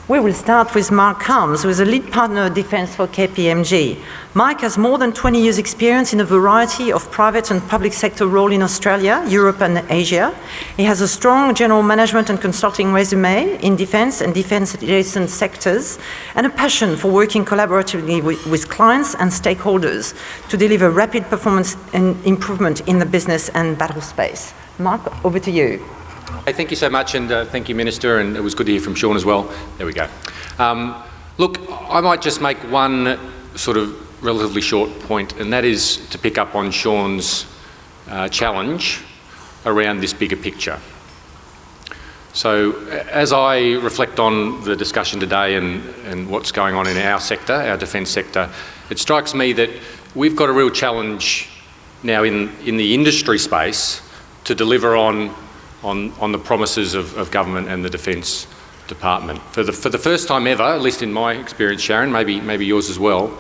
We will start with Mark Kalms, who is a lead partner of defense for KPMG. Mike has more than 20 years' experience in a variety of private and public sector roles in Australia, Europe and Asia. He has a strong general management and consulting resume in defense and defense-adjacent sectors, and a passion for working collaboratively with clients and stakeholders to deliver rapid performance and improvement in the business and battle space. Mark, over to you. Hey, thank you so much, and thank you, Minister, and it was good to hear from Sean as well. There we go. Look, I might just make one sort of relatively short point, and that is to pick up on Sean's challenge around this bigger picture. So as I reflect on the discussion today and what's going on in our sector, our defence sector, it strikes me that we've got a real challenge now in the industry space to deliver on the promises of government and the Defence Department. For the first time ever, at least in my experience, Sharon, maybe yours as well,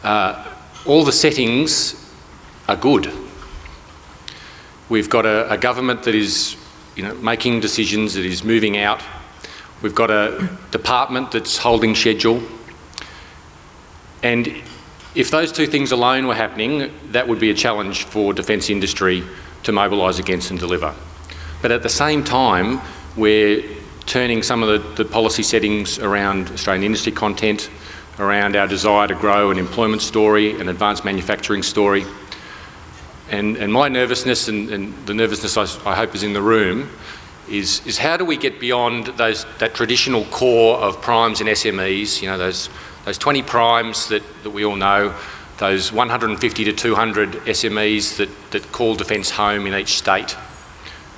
all the settings are good. We've got a government that is, making decisions, that is moving out. We've got a department that's holding schedule. And if those two things alone were happening, that would be a challenge for defence industry to mobilise against and deliver. But at the same time, we're turning some of the policy settings around Australian industry content, around our desire to grow an employment story, an advanced manufacturing story. And my nervousness, and the nervousness I hope is in the room, is how do we get beyond that traditional core of primes and SMEs, those 20 primes that we all know, those 150 to 200 SMEs that call defence home in each state.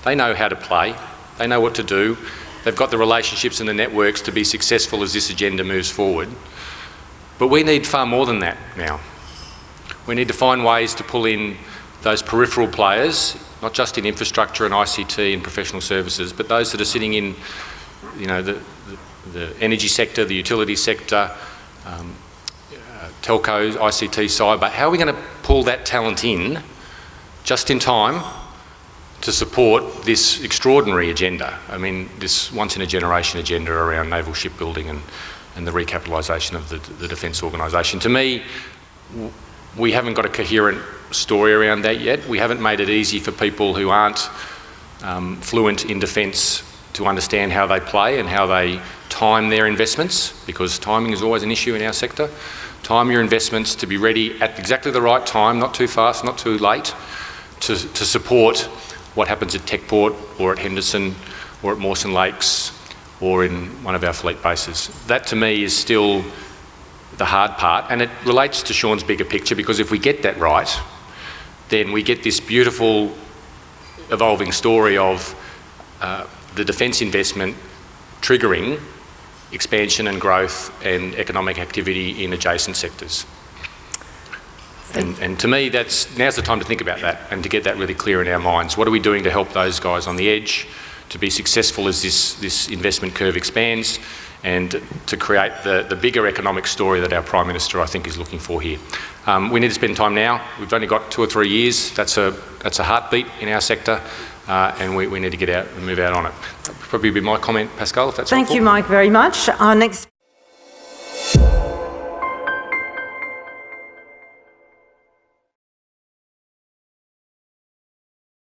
They know how to play, they know what to do, they've got the relationships and the networks to be successful as this agenda moves forward. But we need far more than that now. We need to find ways to pull in those peripheral players, not just in infrastructure and ICT and professional services, but those that are sitting in the energy sector, the utility sector, telcos, ICT, cyber. How are we going to pull that talent in just in time to support this extraordinary agenda? I mean, this once-in-a-generation agenda around naval shipbuilding and the recapitalisation of the defence organisation. To me, we haven't got a coherent story around that yet. We haven't made it easy for people who aren't fluent in defence to understand how they play and how they time their investments, because timing is always an issue in our sector. Time your investments to be ready at exactly the right time, not too fast, not too late, to support what happens at Techport or at Henderson or at Mawson Lakes or in one of our fleet bases. That to me is still the hard part, and it relates to Sean's bigger picture, because if we get that right, then we get this beautiful evolving story of the defence investment triggering expansion and growth and economic activity in adjacent sectors. And to me, now's the time to think about that and to get that really clear in our minds. What are we doing to help those guys on the edge to be successful as this investment curve expands, and to create the bigger economic story that our Prime Minister, I think, is looking for here. We need to spend time now. We've only got 2 or 3 years. That's a heartbeat in our sector, and we need to get out and move out on it. That'll probably be my comment, Pascal, if that's helpful. Thank you, Mike, very much. Our next